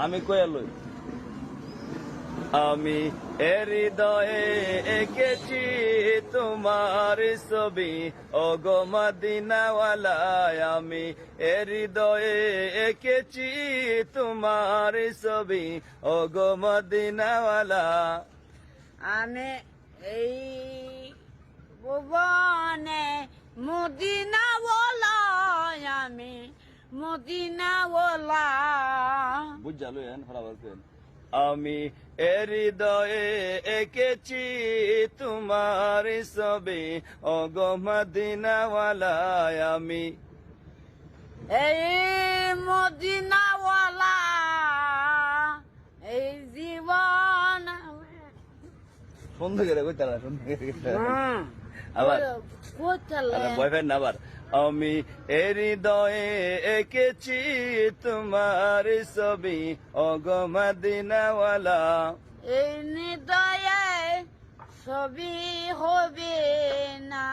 আমি কই লই আমি হৃদয়ে এঁকেছি তোমার ছবি ওগো মদিনাওয়ালা আমি হৃদয়ে এঁকেছি তোমার ছবি ওগো মদিনাওয়ালা আমি এই ভুবনে মদিনাওয়ালা আমি মদিনাওয়ালা বুঝালো এন হরাবার কেন আমি হৃদয়ে এঁকেছি তোমার ছবি ওগো মদিনাওয়ালা আমি এই মদিনাওয়ালা এই জীবন সুন্দর করে কইতা না সুন্দর করে আবার বয়ফ্রেন্ড আবার আমি হৃদয়ে এঁকেছি তোমার ছবি ওগো মদিনাওয়ালা এই হৃদয়ে ছবি হবে না